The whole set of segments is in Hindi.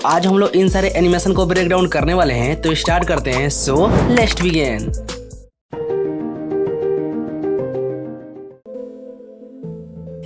तो आज हम लोग इन सारे एनिमेशन को ब्रेक डाउन करने वाले हैं, तो स्टार्ट करते हैं। So let's begin.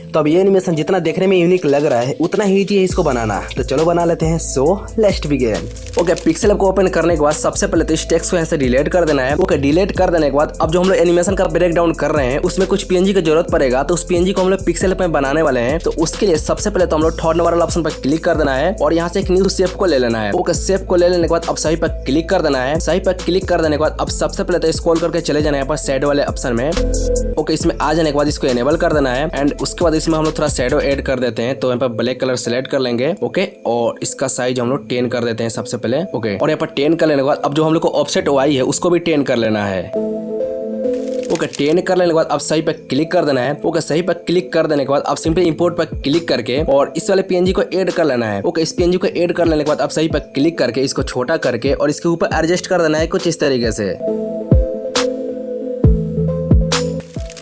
तो अब ये एनिमेशन जितना देखने में यूनिक लग रहा है उतना ही इजी है इसको बनाना, तो चलो बना लेते हैं। So let's begin. Okay, pixel app को ओपन करने के बाद सबसे पहले तो इस टेक्स्ट को यहाँ से डिलीट कर देना है। ओके, डिलीट कर देने के बाद अब जो हम लोग एनिमेशन का ब्रेक डाउन कर रहे हैं उसमें कुछ पीएनजी की जरूरत पड़ेगा, तो उस पीएनजी को हम लोग पिक्सेल ऐप में बनाने वाले हैं। तो उसके लिए सबसे पहले तो हम लोग थर्ड नंबर वाला ऑप्शन पर क्लिक कर देना है और यहाँ से एक न्यू शेप को ले लेना है। ओके, शेप को ले लेने के बाद अब सही पर क्लिक कर देना है। सही पर क्लिक कर देने के बाद अब सबसे पहले तो स्क्रॉल करके चले जाना है यहाँ पर शैडो वाले ऑप्शन में। ओके, इसमें आ जाने के बाद इसको एनेबल कर देना है एंड उसके बाद इसमें हम लोग थोड़ा शैडो ऐड कर देते हैं। तो यहाँ पर ब्लैक कलर सेलेक्ट कर लेंगे। ओके, और इसका साइज हम लोग 10 कर देते हैं सबसे पहले। ओके, और यहाँ पर 10 कर लेने के बाद अब जो हम लोग को ऑफसेट वाई है उसको भी 10 कर लेना है। ओके, 10 कर लेने के बाद अब सही पर क्लिक कर देना है। ओके, सही पर क्लिक कर देने के बाद अब सिंपली इंपोर्ट पर क्लिक करके और इस वाले पीएनजी को ऐड कर लेना है। ओके, इस पीएनजी को ऐड कर लेने के बाद अब सही पर क्लिक करके इसको छोटा करके और इसके ऊपर एडजस्ट कर देना है कुछ इस तरीके से।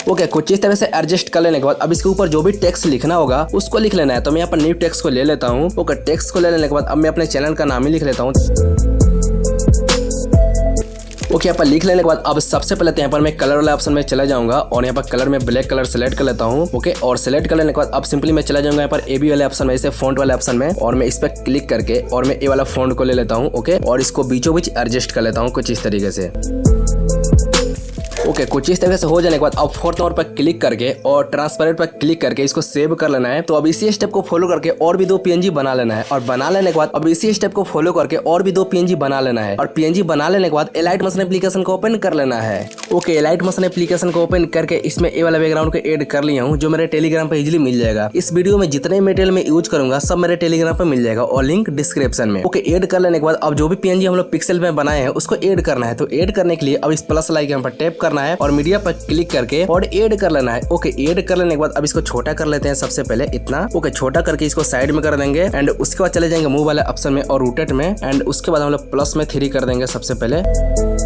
ओके, कुछ इस तरह से एडजस्ट कर लेने के बाद अब इसके ऊपर जो भी टेक्स्ट लिखना होगा उसको लिख लेना है। तो मैं यहाँ पर न्यू टेक्स्ट को ले लेता हूँ। ओके, टेक्स्ट को ले लेने के बाद अब मैं अपने चैनल का नाम ही लिख लेता हूँ। ओके, यहाँ पर लिख लेने के बाद अब सबसे पहले तो यहाँ पर मैं कलर वाले ऑप्शन में चला जाऊंगा और यहाँ पर कलर में ब्लैक कलर सेलेक्ट कर लेता हूँ। ओके, और सेलेक्ट कर लेने के बाद अब सिंपली मैं चला जाऊंगा यहाँ पर एबी वाले ऑप्शन में, इसे फॉन्ट वाले ऑप्शन में, और मैं इस पर क्लिक करके और मैं ए वाला फॉन्ट को ले लेता हूँ। ओके, और इसको बीचों बीच एडजस्ट कर लेता हूँ कुछ इस तरीके से। ओके, कुछ इस तरह से हो जाने के बाद अब फोर्थ नंबर पर क्लिक करके और ट्रांसपेरेंट पर क्लिक करके इसको सेव कर लेना है। तो अब इसी स्टेप को फॉलो करके और भी 2 पीएनजी बना लेना है और बना लेने के बाद अब इसी स्टेप को फॉलो करके और भी 2 पीएनजी बना लेना है और पीएनजी बना लेने के बाद एलाइट मोशन एप्लीकेशन को ओपन कर लेना है। ओके, एलाइट मोशन एप्लीकेशन को ओपन करके इसमें ए वाला बैकग्राउंड को ऐड कर लिया हूँ जो मेरे टेलीग्राम पर इजीली मिल जाएगा। इस वीडियो में जितने मटेरियल में यूज करूंगा सब मेरे टेलीग्राम पर मिल जाएगा और लिंक डिस्क्रिप्शन में। ओके, ऐड कर लेने के बाद अब जो भी पीएनजी हम लोग पिक्सेल में बनाए हैं उसको ऐड करना है। तो ऐड करने के लिए अब इस प्लस आइकन पर टैप करना है और मीडिया पर क्लिक करके और ऐड कर लेना है। ओके, ऐड कर लेने के बाद अब इसको छोटा कर लेते हैं सबसे पहले इतना। ओके, छोटा करके इसको साइड में कर देंगे एंड उसके बाद चले जाएंगे मूव वाले ऑप्शन में और रोटेट में एंड उसके बाद हम लोग प्लस में 3 कर देंगे सबसे पहले।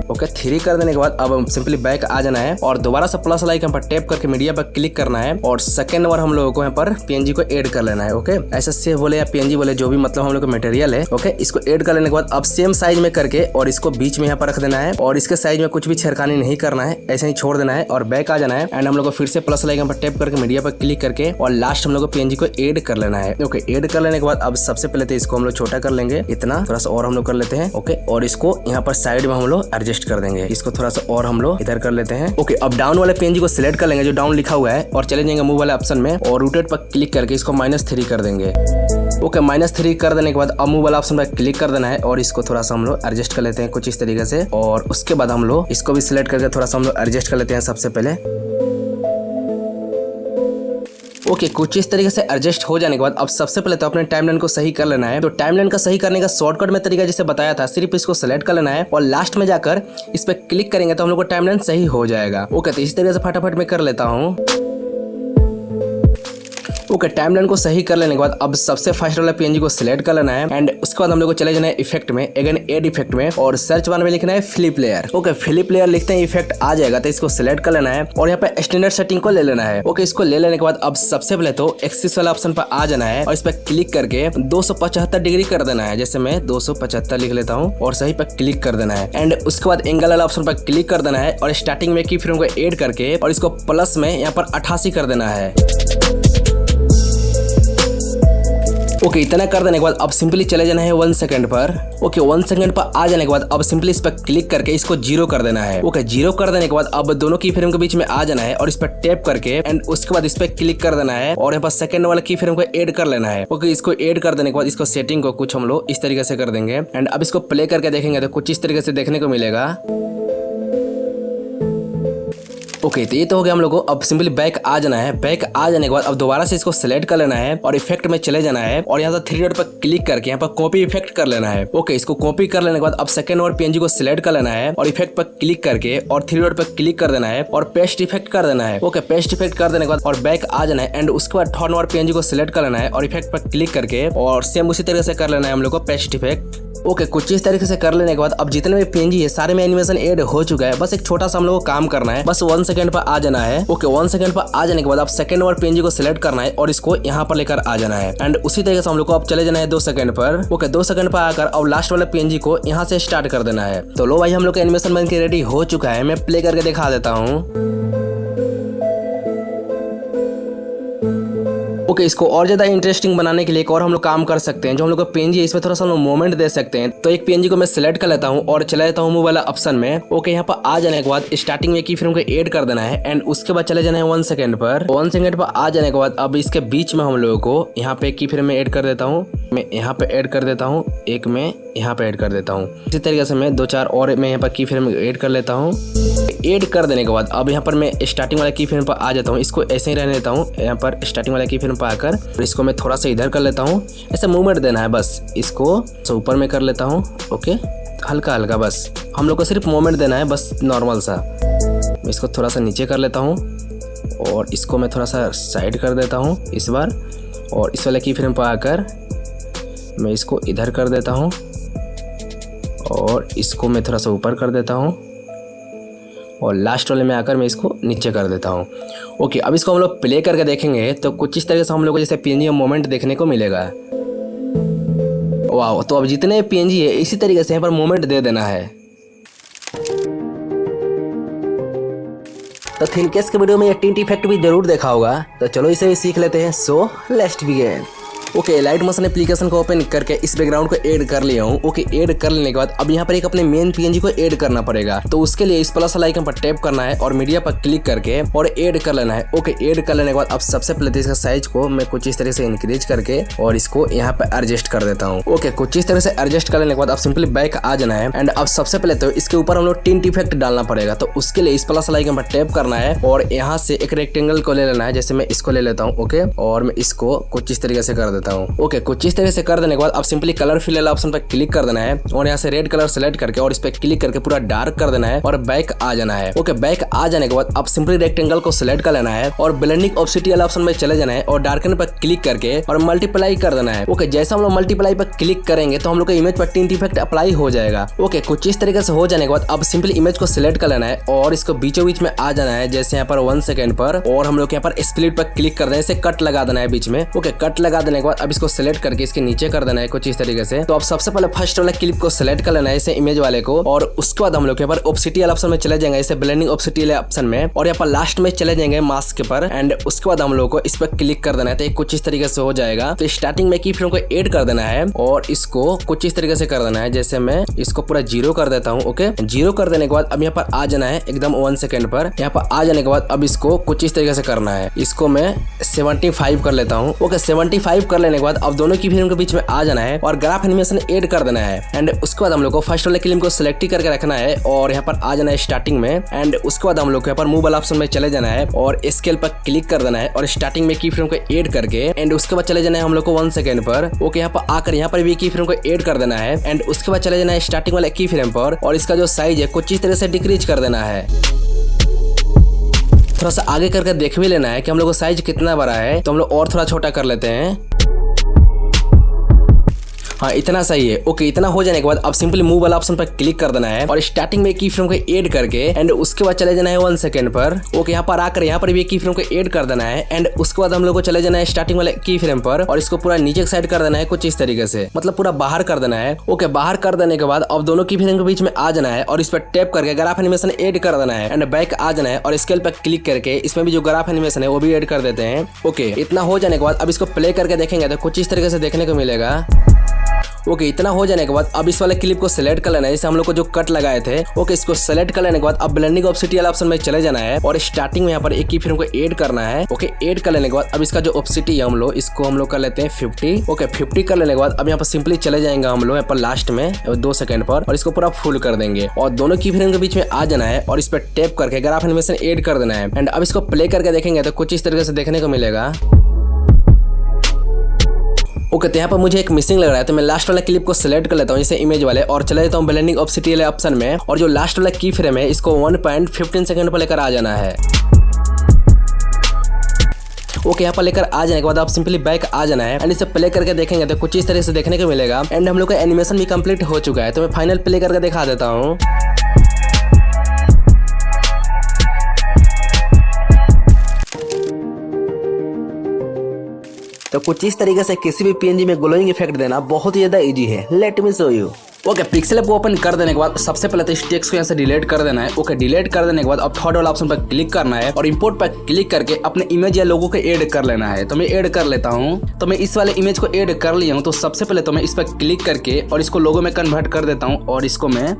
ओके, 3 कर देने के बाद अब सिंपली बैक आ जाना है और दोबारा से प्लस आइकन पर टैप करके मीडिया पर क्लिक करना है और सेकंड नंबर हम लोगों को यहाँ पर पीएनजी को ऐड कर लेना है। ओके, ऐसा सेव बोले या पीएनजी बोले जो भी मतलब हम लोग का मटेरियल है। ओके, इसको ऐड कर लेने के बाद अब सेम साइज में करके और इसको बीच में यहाँ पर रख देना है और इसके साइज में कुछ भी छेड़खानी नहीं करना है, ऐसे ही छोड़ देना है और बैक आ जाना है एंड हम लोग को फिर से प्लस आइकन पर टैप करके मीडिया पर क्लिक करके और लास्ट हम लोग को पीएनजी को ऐड कर लेना है। ओके, ऐड कर लेने के बाद अब सबसे पहले तो इसको हम लोग छोटा कर लेंगे इतना, थोड़ा सा और हम लोग कर लेते हैं। ओके, और इसको यहाँ पर साइड में हम लोग एडजस्ट कर देंगे, इसको थोड़ा सा और हम लोग इधर कर लेते हैं। ओके, अब डाउन वाले पीएनजी को सिलेक्ट कर लेंगे जो डाउन लिखा हुआ है और चले जाएंगे मूव वाले ऑप्शन में और रोटेट पर क्लिक करके इसको -3 कर देंगे। ओके, -3 कर देने के बाद अब मूव वाला ऑप्शन पर क्लिक कर देना है और इसको थोड़ा सा हम लोग एडजस्ट कर लेते हैं कुछ इस तरीके से और उसके बाद हम लोग इसको भी सिलेक्ट करके थोड़ा सा हम लोग एडजस्ट कर लेते हैं सबसे पहले। ओके, कुछ इस तरीके से एडजस्ट हो जाने के बाद अब सबसे पहले तो अपने टाइमलाइन को सही कर लेना है। तो टाइमलाइन का सही करने का शॉर्टकट में तरीका जैसे बताया था, सिर्फ इसको सेलेक्ट कर लेना है और लास्ट में जाकर इस पे क्लिक करेंगे तो हम लोग को टाइमलाइन सही हो जाएगा। ओके, तो इस तरीके से फटाफट मैं कर लेता हूँ। ओके, टाइमलाइन को सही कर लेने के बाद अब सबसे फर्स्ट वाला पीएनजी को सिलेक्ट कर लेना है एंड उसके बाद हम लोग को चले जाना है इफेक्ट में, अगेन ऐड इफेक्ट में और सर्च बार में लिखना है flip layer. Okay, flip layer लिखते हैं इफेक्ट आ जाएगा तो इसको सिलेक्ट कर लेना है और यहाँ पे स्टैंडर्ड सेटिंग को ले लेना है। ओके, इसको ले लेने के बाद अब सबसे पहले तो एक्सिस वाला ऑप्शन पर आ जाना है और इस पर क्लिक करके 275 डिग्री कर देना है। जैसे मैं 275 लिख लेता हूँ और सही पर क्लिक कर देना है एंड उसके बाद एंगल वाला ऑप्शन पर क्लिक कर देना है और स्टार्टिंग में की फ्रेम को ऐड करके और इसको प्लस में यहाँ पर 88 कर देना है। ओके, इतना कर देने के बाद अब सिंपली चले जाना है 1 सेकंड पर। ओके, 1 सेकंड पर आ जाने के बाद अब सिंपली इस पर क्लिक करके इसको 0 कर देना है। ओके, 0 कर देने के बाद अब दोनों की फ्रेम के बीच में आ जाना है और इस पर टैप करके एंड उसके बाद इस पर क्लिक कर देना है और यहाँ पर सेकंड वाला की फ्रेम को ऐड कर लेना है। ओके, इसको ऐड कर देने के बाद इसको सेटिंग को कुछ हम लोग इस तरीके से कर देंगे एंड अब इसको प्ले करके देखेंगे तो कुछ इस तरीके से देखने को मिलेगा। ओके, तो ये तो हो गया हम लोग को। अब सिंपली बैक आ जाना है। बैक आ जाने के बाद अब दोबारा से इसको सिलेक्ट कर लेना है और इफेक्ट में चले जाना है और यहाँ से 3 डॉट पर क्लिक करके यहाँ पर कॉपी इफेक्ट कर लेना है। ओके, इसको कॉपी कर लेने के बाद अब सेकंड और पीएनजी को सिलेक्ट कर लेना है और इफेक्ट पर क्लिक करके और 3 डॉट पर क्लिक कर देना है और पेस्ट इफेक्ट कर देना है। ओके, पेस्ट इफेक्ट कर देने के बाद और बैक आ जाना है एंड उसके बाद थर्ड और पीएनजी को सिलेक्ट कर लेना है और इफेक्ट पर क्लिक करके और सेम उसी तरह से कर लेना है हम लोग को पेस्ट इफेक्ट। ओके, कुछ इस तरीके से कर लेने के बाद अब जितने भी पीएनजी है सारे में एनिमेशन ऐड हो चुका है। बस एक छोटा सा हम लोग को काम करना है, बस 1 सेकंड पर आ जाना है। ओके, 1 सेकंड पर आ जाने के बाद अब सेकंड नंबर पीएनजी को सिलेक्ट करना है और इसको यहाँ पर लेकर आ जाना है। एंड उसी तरीके से हम लोग को अब चले जाना है 2 सेकंड पर। ओके, 2 सेकंड पर आकर अब लास्ट वाले पीएनजी को यहाँ से स्टार्ट कर देना है। तो लो भाई, हम लोग का एनिमेशन बन के रेडी हो चुका है। मैं प्ले करके दिखा देता हूँ। ओके, इसको और ज्यादा इंटरेस्टिंग बनाने के लिए एक और हम लोग काम कर सकते हैं। जो हम लोग का पीएनजी है इसमें थोड़ा सा हम लोग मूवमेंट दे सकते हैं। तो एक पीएनजी को मैं सिलेक्ट कर लेता हूँ और चला जाता हूँ मूव वाला ऑप्शन में। ओके, यहाँ पर आ जाने के बाद स्टार्टिंग में की फ्रेम को ऐड कर देना है एंड उसके बाद चले जाना है 1 सेकंड पर। 1 सेकंड पर आ जाने के बाद अब इसके बीच में हम लोगों को यहाँ पे की फ्रेम में ऐड कर देता हूँ। मैं यहाँ पे ऐड कर देता हूँ, एक में यहाँ पे ऐड कर देता हूँ। इसी तरीके से मैं 2-4 और मैं यहाँ पर की फ्रेम ऐड कर लेता हूँ। ऐड कर देने के बाद अब यहाँ पर मैं स्टार्टिंग वाला की फ्रेम पर आ जाता हूँ। इसको ऐसे ही रहने देता हूँ। यहाँ पर स्टार्टिंग वाला की फ्रेम पर आकर इसको मैं थोड़ा सा इधर कर लेता हूँ। ऐसे मूवमेंट देना है, बस इसको ऊपर में कर लेता हूँ। ओके, हल्का हल्का बस हम लोग को सिर्फ मूवमेंट देना है, बस नॉर्मल सा। मैं इसको थोड़ा सा नीचे कर लेता हूँ और इसको मैं थोड़ा सा साइड कर देता हूँ इस बार। और इस वाले की फ्रेम पर आकर मैं इसको इधर कर देता हूँ और इसको मैं थोड़ा सा ऊपर कर देता हूँ और लास्ट वाले में आकर मैं इसको नीचे कर देता हूँ। ओके, अब इसको हम लोग प्ले करके देखेंगे तो कुछ इस तरीके से हम लोग को जैसे पीएनजी मोमेंट देखने को मिलेगा। वाह, तो अब जितने पीएनजी है इसी तरीके से यहाँ पर मोमेंट दे देना है। तो थिनकेस के वीडियो में ये टिंट इफेक्ट भी जरूर देखा होगा, तो चलो इसे भी सीख लेते हैं। So let's begin. Okay, light motion application को ओपन करके इस बैकग्राउंड को ऐड कर लिया हूँ। ओके, ऐड कर लेने के बाद अब यहाँ पर एक अपने मेन पीएनजी को ऐड करना पड़ेगा। तो उसके लिए इस प्लस आइकन पर टैप करना है और मीडिया पर क्लिक करके और ऐड कर लेना है। ओके, ऐड कर लेने के बाद अब सबसे पहले इसका साइज को मैं कुछ इस तरह से इंक्रीज करके और इसको यहाँ पे एडजस्ट कर देता हूँ। ओके, कुछ इस तरह से एडजस्ट कर लेने के बाद अब सिंपली बैक आ जाना है। एंड अब सबसे पहले तो इसके ऊपर हम लोग टिंट इफेक्ट डालना पड़ेगा। तो उसके लिए इस प्लस आइकन पर टैप करना है और यहाँ से एक रेक्टेंगल को ले लेना है। जैसे मैं इसको ले लेता हूँ। ओके, और मैं इसको कुछ इस तरीके से कर देता हूँ। ओके, कुछ इस तरह से कर देने के बाद अब सिंपली कलर फिल वाला ऑप्शन पर क्लिक कर देना है और यहाँ से रेड कलर सेलेक्ट करके और इस पर क्लिक करके पूरा डार्क कर देना है और बैक आ जाना है। ओके, बैक आ जाने के बाद अब सिंपली रेक्टेंगल को सिलेक्ट कर लेना है और ब्लेंडिंग ऑप्सिटी वाला ऑप्शन में चले जाना है और डार्कन पर क्लिक करके और मल्टीप्लाई कर देना है। ओके, जैसे हम लोग मल्टीप्लाई पर क्लिक करेंगे तो हम लोग का इमेज पर टिंट इफेक्ट अप्लाई हो जाएगा। ओके, कुछ इस तरीके से हो जाने के बाद अब सिंपली इमेज को सिलेक्ट कर लेना है और इसको बीचों बीच में आ जाना है। जैसे यहाँ पर 1 सेकंड पर और हम लोग यहाँ पर स्प्लिट पर क्लिक कर देना है, इसे कट लगा देना है बीच में। ओके, कट लगा देने के बाद अब इसको सिलेक्ट करके इसके नीचे कर देना है कुछ इस तरीके से। तो अब सबसे पहले फर्स्ट वाला क्लिप को सिलेक्ट कर लेना है इसे इमेज वाले को और उसके बाद हम लोग यहाँ पर ऑप्सिटी वाला ऑप्शन में चले जाएंगे, इसे ब्लेंडिंग ऑप्सिटी वाले ऑप्शन में और यहाँ पर लास्ट में चले जाएंगे मास्क के पर। एंड उसके बाद हम लोग को इस पर क्लिक कर देना है। तो कुछ इस तरीके से हो जाएगा। तो स्टार्टिंग में की फ्रेम को ऐड कर देना है और इसको कुछ इस तरीके से कर देना है। जैसे मैं इसको पूरा 0 कर देता हूँ। ओके, 0 कर देने के बाद अब यहाँ पर आ जाना है एकदम 1 सेकंड पर। यहाँ पर आ जाने के बाद अब इसको कुछ इस तरीके से करना है। इसको मैं 75 कर लेता हूँ। ओके, 75 कर लेने के बाद अब दोनों की फ्रेम के बीच में आ जाना है और ग्राफ एनिमेशन ऐड कर देना है। एंड उसके बाद हम लोग को फर्स्ट वाले क्लिप को सिलेक्ट ही करके रखना है और यहाँ पर आ जाना है स्टार्टिंग में। एंड उसके बाद हम लोग को यहाँ पर मूव वाला ऑप्शन में चले जाना है और स्केल पर क्लिक कर देना है और स्टार्टिंग में की फ्रेम को ऐड करके एंड उसके बाद चले जाना है हम लोग को 1 सेकंड पर। ओके, यहाँ पर आकर यहाँ पर भी की फ्रेम को ऐड कर देना है एंड उसके बाद चले जाना है स्टार्टिंग वाले की फ्रेम पर और इसका जो साइज है कुछ इस तरह से डिक्रीज कर देना है। थोड़ा सा आगे करके देख भी लेना है कि हम लोग को साइज कितना बड़ा है। तो हम लोग और थोड़ा छोटा कर लेते हैं। हाँ, इतना सही है। ओके, इतना हो जाने के बाद अब सिंपली मूव वाला ऑप्शन पर क्लिक कर देना है और स्टार्टिंग में की फ्रेम को ऐड करके एंड उसके बाद चले जाना है 1 सेकंड पर। ओके, यहाँ पर आकर यहाँ पर भी की फ्रेम को ऐड कर देना है एंड उसके बाद हम लोग को चले जाना है स्टार्टिंग वाले की फ्रेम पर और इसको पूरा नीचे की साइड कर देना है कुछ इस तरीके से, मतलब पूरा बाहर कर देना है। ओके, बाहर कर देने के बाद अब दोनों की फ्रेम के बीच में आ जाना है और इस पर टैप करके ग्राफ एनिमेशन ऐड कर देना है एंड बैक आ जाना है और स्केल पर क्लिक करके इसमें भी जो ग्राफ एनिमेशन है वो भी ऐड कर देते हैं। ओके, इतना हो जाने के बाद अब इसको प्ले करके देखेंगे तो कुछ इस तरीके से देखने को मिलेगा। ओके, इतना हो जाने के बाद अब इस वाले क्लिप को सिलेक्ट कर लेना है जैसे हम लोग को जो कट लगाए थे। ओके, इसको सिलेक्ट कर लेने के बाद अब ब्लेंडिंग ऑप्सिटी वाला ऑप्शन में चले जाना है और स्टार्टिंग में यहाँ पर एक की फ्रेम को ऐड करना है। ओके, ऐड कर लेने के बाद अब इसका जो ऑप्सिटी है हम लोग इसको हम लोग कर लेते हैं 50। ओके, 50 कर लेने के बाद अब यहाँ पर सिंपली चले जाएंगे हम लोग यहाँ पर लास्ट में 2 सेकंड पर और इसको पूरा फुल कर देंगे और दोनों की फ्रेम के बीच में आ जाना है और इस पर टैप करके ग्राफ एनिमेशन ऐड कर देना है। एंड अब इसको प्ले करके देखेंगे तो कुछ इस तरीके से देखने को मिलेगा। ओके, तो यहाँ पर मुझे एक मिसिंग लग रहा है तो मैं लास्ट वाला क्लिप को सिलेक्ट कर लेता हूँ जैसे इमेज वाले और चला जाता हूँ ब्लेंडिंग ऑप्सिटी वाले ऑप्शन में और जो लास्ट वाला की फ्रेम है इसको 1.15 सेकंड पर लेकर आ जाना है। ओके, यहाँ पर लेकर आ जाने के बाद आप सिंपली बैक आ जाना है एंड इसे प्ले करके देखेंगे तो कुछ इस तरह से देखने को मिलेगा एंड हम लोग का एनिमेशन भी कंप्लीट हो चुका है। तो मैं फाइनल प्ले करके दिखा देता हूँ। तो कुछ इस तरीके से किसी भी पीएनजी में ग्लोइंग इफेक्ट देना बहुत ही ज्यादा इजी है। Let me show you. Okay, pixel app को ओपन कर देने के बाद सबसे पहले तो इस टेक्स्ट को यहाँ से डिलीट कर देना है। ओके, डिलीट कर देने के बाद अब थर्ड वाला ऑप्शन पर क्लिक करना है और इंपोर्ट पर क्लिक करके अपने इमेज या लोगो को ऐड कर लेना है। तो मैं ऐड कर लेता हूँ। तो मैं इस वाले इमेज को ऐड कर लिया हूँ। तो सबसे पहले तो मैं इस पर क्लिक करके और इसको लोगो में कन्वर्ट कर देता हूँ और इसको मैं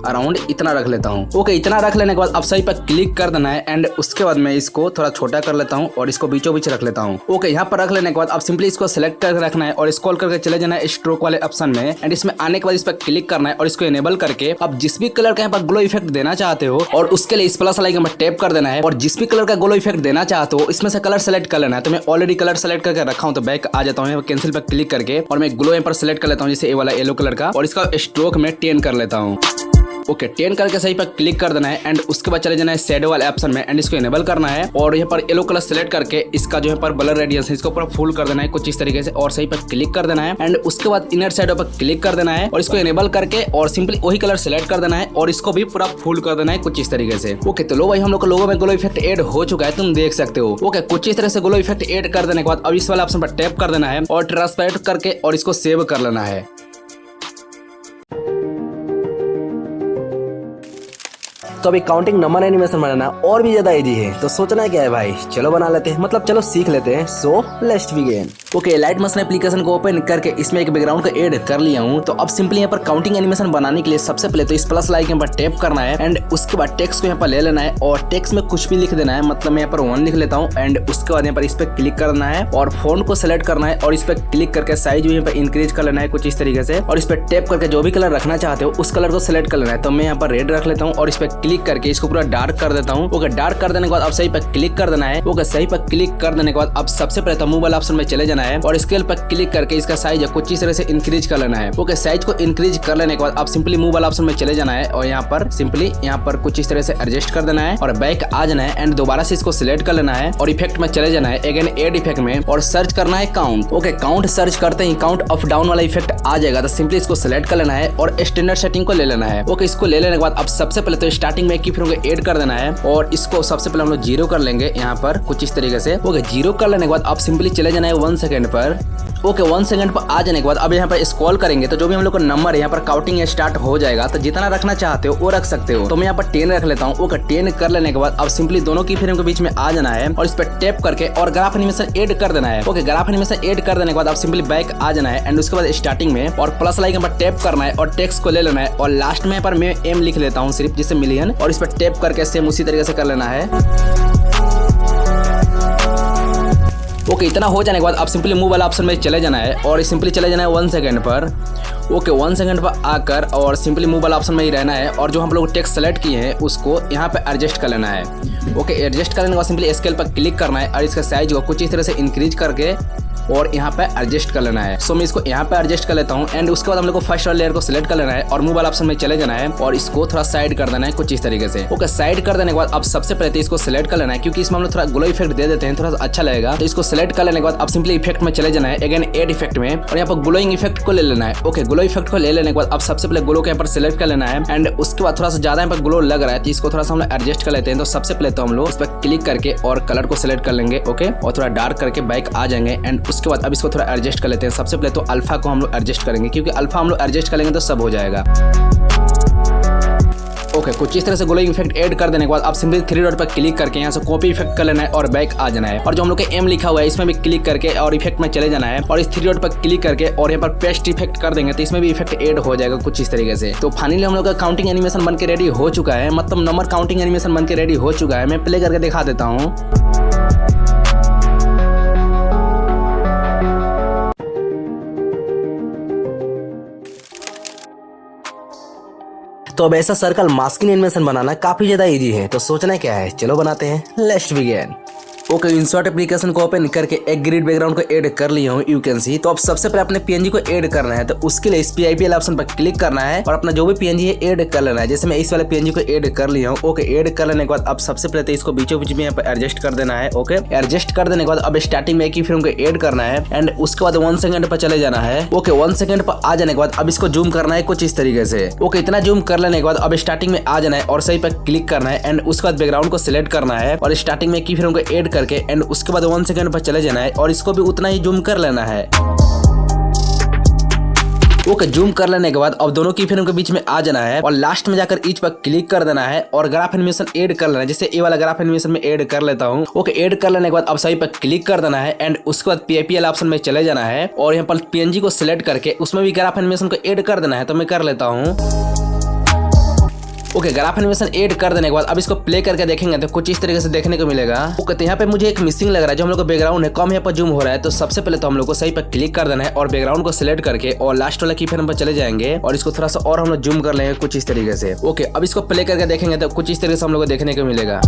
अराउंड इतना रख लेता हूँ। ओके, इतना रख लेने के बाद अब सही पर क्लिक कर देना है एंड उसके बाद मैं इसको थोड़ा छोटा कर लेता हूँ और इसको बीचों बीच रख लेता हूँ। ओके, यहाँ पर रख लेने के बाद अब सिंपली इसको सिलेक्ट करके रखना है और स्क्रॉल करके चले जाना है स्ट्रोक वाले ऑप्शन में एंड इसमें आने के बाद इस पर क्लिक करना है और इसको इनेबल करके अब जिस भी कलर का यहाँ पर ग्लो इफेक्ट देना चाहते हो और उसके लिए इस प्लस आइकन पर टैप कर देना है और जिस भी कलर का ग्लो इफेक्ट देना चाहते हो इसमें से कलर सेलेक्ट कर लेना है। तो मैं ऑलरेडी कलर सेलेक्ट करके रखा हूँ। तो बैक आ जाता हूँ, कैंसिल पर क्लिक करके और मैं ग्लो यहाँ पर सेलेक्ट कर लेता हूँ जैसे ये वाला येलो कलर का और इसका स्ट्रोक में 10 कर लेता हूँ। ओके, 10 करके सही पर क्लिक कर देना है एंड उसके बाद चले जाना है शैडो वाले ऑप्शन में एंड इसको इनेबल करना है और यहाँ पर येलो कलर सेलेक्ट करके इसका जो है पर ब्लर रेडियस है इसको पूरा फुल कर देना है कुछ इस तरीके से और सही पर क्लिक कर देना है एंड उसके बाद इनर शैडो पर क्लिक कर देना है और इसको इनेबल करके और सिंपली वही कलर सेलेक्ट कर देना है और इसको भी पूरा फुल कर देना है कुछ इस तरीके से। ओके, तो लो भाई हम लोग का लोगो में ग्लो इफेक्ट ऐड हो चुका है, तुम देख सकते हो। ओके, कुछ इस तरह से ग्लो इफेक्ट ऐड कर देने के बाद अब इस वाले ऑप्शन पर टैप कर देना है और ट्रांसपेरेंट करके और इसको सेव कर लेना है। तो अभी काउंटिंग नंबर एनिमेशन बनाना और भी ज्यादा इजी है। तो सोचना क्या है भाई, चलो बना लेते हैं, मतलब चलो सीख लेते हैं। So let's begin. Okay, light motion application को ओपन करके इसमें एक बैकग्राउंड को ऐड कर लिया हूँ। तो अब सिंपली यहाँ पर काउंटिंग एनिमेशन बनाने के लिए सबसे पहले तो इस प्लस आइकन पर टैप करना है एंड उसके बाद टेक्स्ट को यहाँ पर ले लेना है और टेक्स्ट में कुछ भी लिख देना है। मतलब मैं यहाँ पर 1 लिख लेता हूँ एंड उसके बाद यहाँ पर इस पर क्लिक करना है और फोंट को सेलेक्ट करना है और इस पर क्लिक करके साइज भी यहाँ पर इंक्रीज कर लेना है कुछ इस तरीके से और इस पर टैप करके जो भी कलर रखना चाहते हो उस कलर को सिलेक्ट कर लेना है। तो मैं यहाँ पर रेड रख लेता हूँ और इस पर क्लिक करके इसको पूरा डार्क कर देता हूँ। ओके, डार्क कर देने के बाद अब सही पर क्लिक कर देना है। ओके, सही पर क्लिक कर देने के बाद अब सबसे पहले तो मूव वाला ऑप्शन में चले जाना है और स्केल पर क्लिक करके इसका साइज कुछ इस तरह से इंक्रीज कर लेना है। ओके, साइज को इंक्रीज कर लेने के बाद अब सिंपली मूव वाला ऑप्शन में चले जाना है और यहाँ पर सिंपली यहाँ पर कुछ इस तरह से एडजस्ट कर देना है और बैक आ जाना है एंड दोबारा से इसको सिलेक्ट कर लेना है और इफेक्ट में चले जाना है अगेन एड इफेक्ट में और सर्च करना है काउंट। ओके, काउंट सर्च करते ही काउंट अप डाउन वाला इफेक्ट आ जाएगा। तो सिंपली इसको सिलेक्ट कर लेना है और स्टैंडर्ड सेटिंग को ले लेना है। ओके, इसको ले लेने के बाद अब सबसे पहले तो स्टार्टिंग में की फ्रेम को ऐड कर देना है और इसको सबसे पहले हम लोग 0 कर लेंगे यहाँ पर कुछ इस तरीके से। ओके, 0 कर लेने के बाद अब सिंपली चले जाना है 1 सेकंड पर। ओके, 1 सेकंड पर आ जाने के बाद अब यहाँ पर स्क्रॉल करेंगे तो जो भी हम लोग का नंबर है यहाँ पर काउंटिंग स्टार्ट हो जाएगा। तो जितना रखना चाहते हो वो रख सकते हो। तो मैं यहाँ पर 10 रख लेता हूँ। ओके, 10 कर लेने के बाद अब सिंपली दोनों की फ्रेम के बीच में आ जाना है और इस पर टैप करके और ग्राफ एनिमेशन ऐड कर देना है। ओके, ग्राफ एनिमेशन ऐड कर देने के बाद अब सिंपली बैक आ जाना है एंड उसके बाद स्टार्टिंग में और प्लस आइकन पर टैप करना है और टेक्स्ट को ले लेना है और लास्ट में यहाँ पर मैं एम लिख लेता हूँ सिर्फ जिससे मिलियन और इस पर टैप करके सेम उसी तरीके से कर लेना है। ओके, इतना हो जाने के बाद अब सिंपली मूव वाला ऑप्शन में चले जाना है और सिंपली चले जाना है 1 सेकंड पर। ओके, 1 सेकंड पर आकर और सिंपली मूव वाला ऑप्शन में ही रहना है और जो हम लोग टेक्स्ट सेलेक्ट किए हैं उसको यहाँ पे एडजस्ट कर लेना है। ओके, एडजस्ट करने के बाद सिंपली स्केल पर क्लिक करना है और इसका साइज को कुछ इस तरह से इंक्रीज करके और यहाँ पे एडजस्ट कर लेना है। सो मैं इसको यहाँ पे एडजस्ट कर लेता हूँ एंड उसके बाद हम लोग को फर्स्ट वाला लेयर को सिलेक्ट कर लेना है और मूव वाला ऑप्शन में चले जाना है और इसको थोड़ा साइड कर देना है कुछ इस तरीके से। ओके, साइड कर देने के बाद अब सबसे पहले तो इसको सिलेक्ट कर लेना है क्योंकि इसमें हम लोग थोड़ा ग्लो इफेक्ट दे देते हैं, थोड़ा सा अच्छा लगेगा। तो इसको सिलेक्ट कर लेने के बाद अब सिंपली इफेक्ट में चले जाना है अगेन एड इफेक्ट में और यहाँ पर ग्लोइंग इफेक्ट को ले लेना है। ओके, ग्लो इफेक्ट को ले लेने के बाद अब सबसे पहले ग्लो के यहाँ पर सिलेक्ट कर लेना है एंड उसके बाद थोड़ा सा ज्यादा यहाँ पर ग्लो लग रहा है तो इसको थोड़ा सा हम लोग एडजस्ट कर लेते हैं। तो सबसे पहले तो हम लोग इस पर क्लिक करके और कलर को सिलेक्ट कर लेंगे। ओके, और थोड़ा डार्क करके बैक आ जाएंगे एंड उसके बाद अब इसको थोड़ा एडजस्ट कर लेते हैं। सबसे पहले तो अल्फा को हम लोग एडजस्ट करेंगे क्योंकि अल्फा हम लोग एडजस्ट करेंगे तो सब हो जाएगा। ओके, कुछ इस तरह से ग्लोइंग इफेक्ट ऐड कर देने के बाद आप सिंपली 3 डॉट पर क्लिक करके यहाँ से कॉपी इफेक्ट कर लेना है और बैक आ जाना है और जो हम लोग के एम लिखा हुआ है इसमें भी क्लिक करके और इफेक्ट में चले जाना है और इस 3 डॉट पर क्लिक करके और यहाँ पर पेस्ट इफेक्ट कर देंगे तो इसमें भी इफेक्ट ऐड हो जाएगा कुछ इस तरीके से। तो फाइनली हम लोग का काउंटिंग एनिमेशन बन के रेडी हो चुका है, मतलब नंबर काउंटिंग एनिमेशन बन के रेडी हो चुका है। मैं प्ले करके दिखा देता हूँ। तो अब ऐसा सर्कल मास्किंग एनिमेशन बनाना काफी ज्यादा इजी है। तो सोचना क्या है, चलो बनाते हैं। Let's begin. Okay, insert application को ओपन करके एक ग्रिड बैकग्राउंड को ऐड कर लिया हूँ, यू कैन सी। तो अब सबसे पहले अपने पीएनजी को ऐड करना है, तो उसके लिए इस PIPL ऑप्शन पर क्लिक करना है और अपना जो भी पीएनजी है ऐड कर लेना है। जैसे मैं इस वाले पीएनजी को ऐड कर लिया हूँ। ओके, ऐड कर लेने के बाद अब सबसे पहले तो इसको बीचों बीच में यहाँ पर एडजस्ट कर देना है। ओके, एडजस्ट कर देने के बाद अब स्टार्टिंग में एक ही फ्रेम को ऐड करना है एंड उसके बाद 1 सेकंड पर चले जाना है। ओके, 1 सेकंड पर आ जाने के बाद अब इसको जूम करना है कुछ इस तरीके से। ओके, इतना जूम कर लेने के बाद अब स्टार्टिंग में आ जाना है और सही पर क्लिक करना है एंड उसके बाद बैकग्राउंड को सिलेक्ट करना है और स्टार्टिंग में की फ्रेम को ऐड करके एंड उसके बाद 1 सेकंड पर चले जाना है और इसको भी उतना ही जूम कर लेना है। ओके, जूम कर लेने के बाद अब दोनों की फ्रेम के बीच में आ जाना है और लास्ट में जाकर ईच पर क्लिक कर देना है और ग्राफ एनिमेशन ऐड कर लेना है। जैसे ये वाला ग्राफ एनिमेशन में ऐड कर लेता हूँ। ओके, ऐड कर लेने के बाद अब सही पर क्लिक कर देना है एंड उसके बाद PIPL ऑप्शन में चले जाना है और यहाँ पर PNG को सिलेक्ट करके उसमें भी ग्राफ एनिमेशन को ऐड कर देना है। तो मैं कर लेता हूँ। ओके, ग्राफ एनिमेशन ऐड कर देने के बाद अब इसको प्ले करके देखेंगे तो कुछ इस तरीके से देखने को मिलेगा। ओके, तो यहाँ पे मुझे एक मिसिंग लग रहा है, जो हम लोग का बैकग्राउंड है कम यहाँ पर जूम हो रहा है। तो सबसे पहले तो हम लोग को सही पर क्लिक कर देना है और बैकग्राउंड को सिलेक्ट करके और लास्ट वाला की फ्रेम पर चले जाएंगे और इसको थोड़ा सा और हम लोग जूम कर लेंगे कुछ इस तरीके से। ओके, अब इसको प्ले करके देखेंगे तो कुछ इस तरीके से हम लोग को देखने को मिलेगा।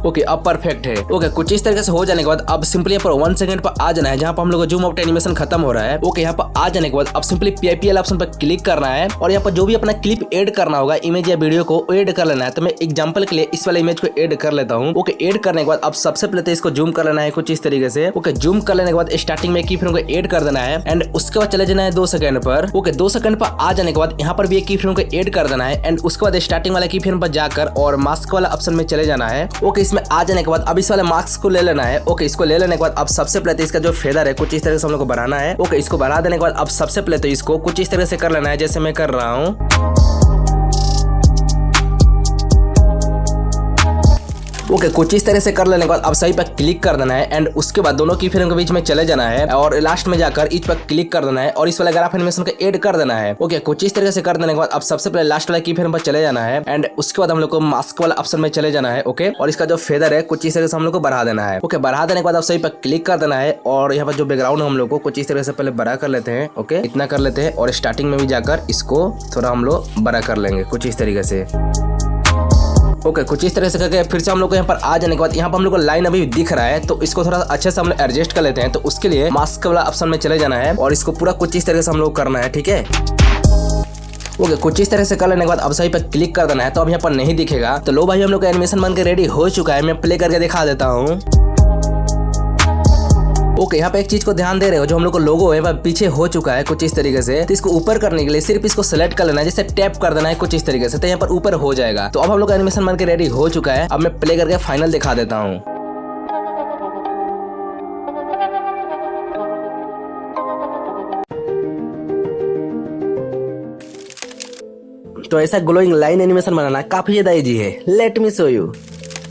ओके, अब परफेक्ट है। ओके, कुछ इस तरीके से हो जाने के बाद अब सिंपली यहाँ पर 1 सेकंड पर आ जाना है जहाँ पर हम लोग का जूम आउट एनिमेशन खत्म हो रहा है। ओके, यहाँ पर आ जाने के बाद अब सिंपली PIPL ऑप्शन पर क्लिक करना है और यहाँ पर जो भी अपना क्लिप ऐड करना होगा, इमेज या वीडियो को ऐड कर लेना है। तो मैं एग्जांपल के लिए इस वाले इमेज को ऐड कर लेता हूँ। ओके, ऐड करने के बाद अब सबसे पहले तो इसको जूम कर लेना है कुछ इस तरीके से। ओके, जूम कर लेने के बाद स्टार्टिंग में की फ्रेम को ऐड कर देना है एंड उसके बाद चले जाना है 2 सेकंड पर। ओके, 2 सेकंड पर आ जाने के बाद यहाँ पर भी एक की फ्रेम को ऐड कर देना है एंड उसके बाद स्टार्टिंग वाला की फ्रेम पर जाकर और मास्क वाला ऑप्शन में चले जाना है। ओके, इसमें आ जाने के बाद अब इस वाले मार्क्स को ले लेना है। ओके, इसको ले लेने के बाद अब सबसे पहले तो इसका जो फेदर है कुछ इस तरह से हम लोग को बढ़ाना है। ओके, इसको बढ़ा देने के बाद अब सबसे पहले तो इसको कुछ इस तरह से कर लेना है जैसे मैं कर रहा हूँ। ओके, कुछ इस तरह से कर लेने के बाद अब सही पर क्लिक कर देना है एंड उसके बाद दोनों की फ्रेम के बीच में चले जाना है और लास्ट में जाकर ईच पर क्लिक कर देना है और इस वाला ग्राफ एनिमेशन को ऐड कर देना है। ओके, कुछ इस तरह से कर देने के बाद अब सबसे पहले लास्ट वाला की फ्रेम पर चले जाना है एंड उसके बाद हम लोग को मास्क वाला ऑप्शन में चले जाना है। ओके, और इसका जो फेदर है कुछ इस तरह से हम लोग को बढ़ा देना है। ओके, बढ़ा देने के बाद अब सही पर क्लिक कर देना है और यहाँ पर जो बैकग्राउंड हम लोग को कुछ इस तरह से पहले बड़ा कर लेते हैं। ओके, इतना कर लेते हैं और स्टार्टिंग में भी जाकर इसको थोड़ा हम लोग बड़ा कर लेंगे कुछ इस तरीके से। ओके, कुछ इस तरह से करके फिर से हम लोग को यहाँ पर आ जाने के बाद यहाँ पर हम लोग को लाइन अभी दिख रहा है, तो इसको थोड़ा अच्छे से हम लोग एडजस्ट कर लेते हैं। तो उसके लिए मास्क वाला ऑप्शन में चले जाना है और इसको पूरा कुछ इस तरह से हम लोग करना है। ठीक है, ओके, कुछ इस तरह से कर लेने के बाद अब सही पर क्लिक कर देना है। तो अब यहाँ पर नहीं दिखेगा। तो लो भाई, हम लोग का एनिमेशन बन के रेडी हो चुका है। मैं प्ले करके दिखा देता हूँ। ओके, यहाँ पे एक चीज को ध्यान दे रहे हो, जो हम लोग को लोगो है वह पीछे हो चुका है कुछ इस तरीके से। तो इसको ऊपर करने के लिए सिर्फ इसको सेलेक्ट कर लेना है, जैसे टैप कर देना है कुछ इस तरीके से, तो यहाँ पर ऊपर हो जाएगा। तो अब हम लोग का एनिमेशन बन के रेडी हो चुका है। अब मैं प्ले करके फाइनल दिखा देता हूँ। तो ऐसा ग्लोइंग लाइन एनिमेशन बनाना काफी ज्यादा इजी है। Let me show you.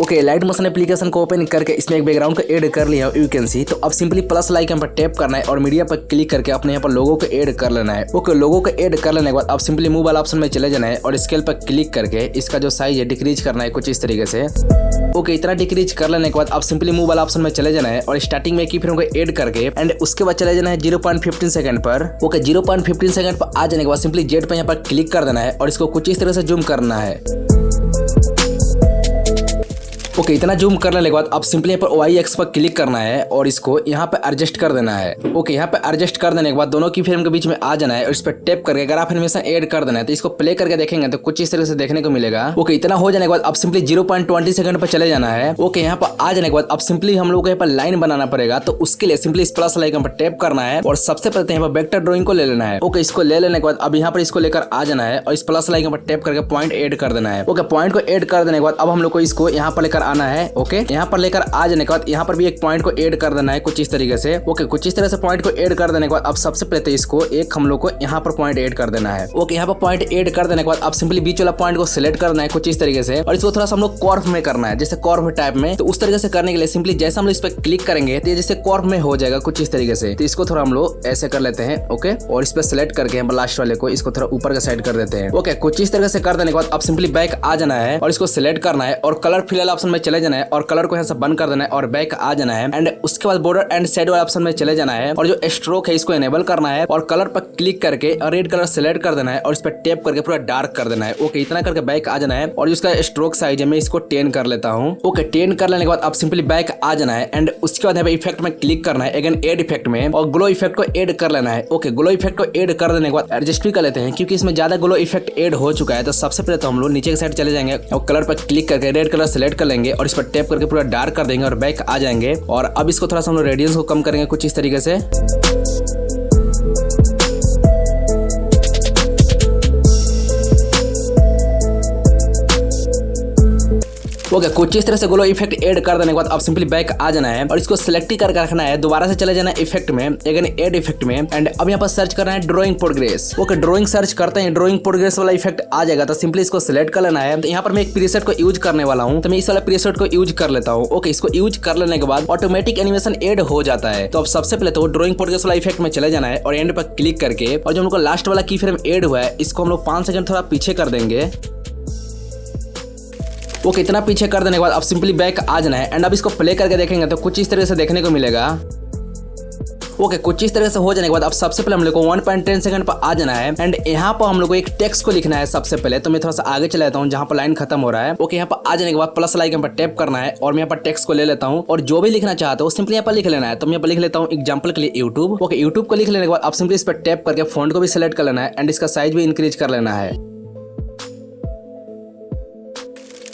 Okay, light motion application को ओपन करके इसमें एक बैकग्राउंड को ऐड कर लिया, यू कैन सी। तो अब सिंपली प्लस आइकन पर टैप करना है और मीडिया पर क्लिक करके अपने यहाँ पर लोगो को ऐड कर लेना है। ओके, लोगो को ऐड कर लेने के बाद अब सिंपली मूव वाला ऑप्शन में चले जाना है और स्केल पर क्लिक करके इसका जो साइज है डिक्रीज करना है कुछ इस तरीके से। ओके, इतना डिक्रीज कर लेने के बाद अब सिंपली मूव वाला ऑप्शन में चले जाना है और स्टार्टिंग में की फ्रेम को ऐड करके एंड उसके बाद चले जाना है 0.15 सेकंड पर। ओके, 0.15 सेकंड पर आ जाने के बाद सिंपली जेड पर यहाँ पर क्लिक कर देना है और इसको कुछ इस तरह से जूम करना है। ओके, इतना जूम कर लेने के बाद अब सिंपली यहाँ पर YX पर क्लिक करना है और इसको यहाँ पे एडजस्ट कर देना है। ओके, यहाँ पे एडजस्ट कर देने के बाद दोनों की फ्रेम के बीच में आ जाना है और इस पर टैप करके ग्राफ एनिमेशन ऐड कर देना है। तो इसको प्ले करके देखेंगे तो कुछ इस तरह से देखने को मिलेगा। ओके, इतना हो जाने के बाद अब सिंपली 0.20 सेकंड पर चले जाना है। ओके, यहाँ पर आ जाने के बाद अब सिंपली हम लोग को यहाँ पर लाइन बनाना पड़ेगा। तो उसके लिए सिंपली इस प्लस आइकन पर टैप करना है और सबसे पहले यहाँ पर वेक्टर ड्राइंग को ले लेना है। ओके, इसको ले लेने के बाद अब यहाँ पर इसको लेकर आ जाना है और इस प्लस आइकन पर टैप करके पॉइंट ऐड कर देना है। ओके, पॉइंट को ऐड कर देने के बाद अब हम लोग को इसको यहाँ पर लेकर आना है। ओके, यहाँ पर लेकर आ जाने के बाद यहाँ पर भी एक पॉइंट को ऐड कर देना है कुछ इस तरीके से। ओके, कुछ इस तरह से पॉइंट को ऐड कर देने के बाद अब सबसे पहले तो इसको एक हम लोग को यहाँ पर पॉइंट ऐड कर देना है। ओके, यहाँ पर पॉइंट ऐड कर देने के बाद अब सिंपली बीच वाला पॉइंट को सिलेक्ट करना है कुछ इस तरीके से और इसको थोड़ा सा हम लोग कर्व में करना है, जैसे कर्व टाइप में। तो उस तरीके से करने के लिए सिंपली जैसे हम लोग इस पर क्लिक करेंगे तो ये जैसे कर्व में हो जाएगा कुछ इस तरीके से। तो इसको थोड़ा हम लोग ऐसे कर लेते हैं। ओके, और इस पर सिलेक्ट करके लास्ट वाले को इसको थोड़ा ऊपर का साइड कर देते हैं। ओके, कुछ इस तरह से कर देने के बाद अब सिंपली बैक आ जाना है और इसको सिलेक्ट करना है और कलर फिल ऑप्शन में चले जाना है और कलर को यहाँ से बंद कर देना है और बैक आ जाना है। एंड उसके बाद बॉर्डर एंड शेडो वाले ऑप्शन में चले जाना है और जो स्ट्रोक है इसको एनेबल करना है और कलर पर क्लिक करके रेड कलर सेलेक्ट कर देना है और इस पर टैप करके पूरा डार्क कर देना है। ओके, इतना करके बैक आ जाना है और इसका स्ट्रोक साइज है मैं इसको 10 कर लेता हूँ। ओके, 10 कर लेने के बाद अब सिंपली बैक आ जाना है एंड उसके बाद यहाँ पे इफेक्ट में क्लिक करना है अगेन एड इफेक्ट में और ग्लो इफेक्ट को ऐड कर लेना है। ओके, ग्लो इफेक्ट को ऐड कर देने के बाद एडजस्ट भी कर लेते हैं क्योंकि इसमें ज्यादा ग्लो इफेक्ट ऐड हो चुका है। तो सबसे पहले तो हम लोग नीचे की साइड चले जाएंगे और कलर पर क्लिक करके रेड कलर सेलेक्ट कर लेंगे और इस पर टैप करके पूरा डार्क कर देंगे और बैक आ जाएंगे। और अब इसको थोड़ा सा हम लोग रेडियंस को कम करेंगे कुछ इस तरीके से। ओके, कुछ इस तरह से ग्लो इफेक्ट ऐड कर देने के बाद अब सिंपली बैक आ जाना है और इसको सिलेक्ट करके रखना है। दोबारा से चले जाना है इफेक्ट में अगेन ऐड इफेक्ट में एंड अब यहाँ पर सर्च करना है drawing progress. Okay, drawing search करते हैं, ड्राइंग प्रोग्रेस वाला इफेक्ट आ जाएगा। तो सिंपली इसको सिलेक्ट कर लेना है। तो यहाँ पर मैं एक प्रीसेट को यूज करने वाला हूँ तो मैं इस वाला प्रीसेट को यूज कर लेता हूँ। ओके, इसको यूज कर लेने के बाद ऑटोमेटिक एनिमेशन ऐड हो जाता है। तो अब सबसे पहले तो ड्राइंग प्रोग्रेस वाला इफेक्ट में चले जाना है और एंड पर क्लिक करके और जो हम लोग लास्ट वाला की फ्रेम ऐड हुआ है इसको हम लोग 5 सेकंड थोड़ा पीछे कर देंगे। वो कितना पीछे कर देने के बाद अब सिंपली बैक आ जाना है एंड अब इसको प्ले करके देखेंगे तो कुछ इस तरह से देखने को मिलेगा। ओके, कुछ इस तरह से हो जाने के बाद अब सबसे पहले हम लोग को 1.10 सेकंड पर आ जाना है एंड यहाँ पर हम लोग को एक टेक्स्ट को लिखना है। सबसे पहले तो मैं थोड़ा सा आगे चला जाता हूँ जहाँ पर लाइन खत्म हो रहा है। ओके, यहाँ पर आ जाने के बाद प्लस आइकन पर टैप करना है और मैं यहाँ पर टेक्स्ट को ले लेता हूँ और जो भी लिखना चाहता हूँ सिंपली यहाँ पर लिख लेना है। तो मैं यहाँ पर लिख लेता हूँ एग्जाम्पल के लिए यूट्यूब। ओके, यूट्यूब को लिख लेने के बाद अब सिंपली इस पर टैप करके फॉन्ट को भी सिलेक्ट कर लेना है एंड इसका साइज भी इंक्रीज कर लेना है।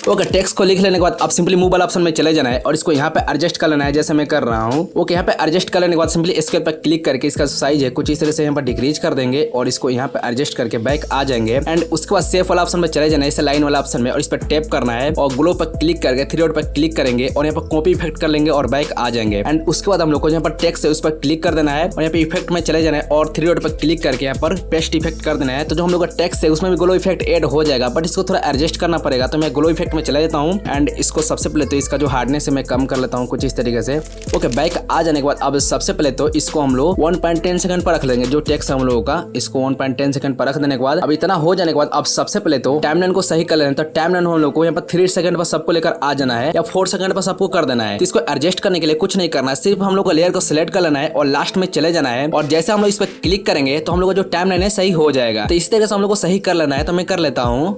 ओके, टेक्स्ट को लिख लेने के बाद अब सिंपली मूव वाला ऑप्शन में चले जाना है और इसको यहाँ पे एडजस्ट कर लेना है जैसे मैं कर रहा हूँ। ओके, यहाँ पे एडजस्ट कर लेने के बाद सिंपली स्केल पर क्लिक करके इसका साइज है कुछ इस तरह से यहाँ पर डिक्रीज कर देंगे और इसको यहाँ पे एडजस्ट करके बैक आ जाएंगे एंड उसके बाद सेव वाला ऑप्शन में चले जाना है इसे लाइन वाला ऑप्शन में और इस पर टैप करना है और ग्लो पर क्लिक करके 3 डॉट पर क्लिक करेंगे और यहाँ पर कॉपी इफेक्ट कर लेंगे और बैक आ जाएंगे। एंड उसके बाद हम लोग को यहाँ पर टेक्स्ट है उस पर क्लिक कर देना है और यहाँ पे इफेक्ट में चले जाना है और 3 डॉट पर क्लिक करके यहाँ पर पेस्ट इफेक्ट कर देना है। तो जो हम लोग का टेक्स्ट है उसमें भी ग्लो इफेक्ट ऐड हो जाएगा बट इसको थोड़ा एडजस्ट करना पड़ेगा। तो मैं ग्लो इफेक्ट में चला जाता हूँ एंड इसको सबसे पहले तो इसका जो हार्डनेस है मैं कम कर लेता हूँ कुछ इस तरीके से। ओके, बैक आ जाने के बाद अब सबसे पहले तो इसको हम लोग 1.10 सेकंड पर रख लेंगे। जो टेक्स्ट हम लोगों का इसको 1.10 सेकंड पर रख देने के बाद अब इतना हो जाने के बाद अब सबसे पहले तो टाइमलाइन को सही कर लेना। तो टाइमलाइन हम लोग को यहाँ पर 3 सेकंड पर सबको लेकर आ जाना है या 4 सेकंड पर सबको कर देना है। तो इसको एडजस्ट करने के लिए कुछ नहीं करना है, सिर्फ हम लोग को लेयर को सिलेक्ट कर लेना है और लास्ट में चले जाना है और जैसे हम लोग इस पर क्लिक करेंगे तो हम लोग का जो टाइमलाइन है सही हो जाएगा। तो इस तरीके से हम लोग को सही कर लेना है। तो मैं कर लेता हूँ।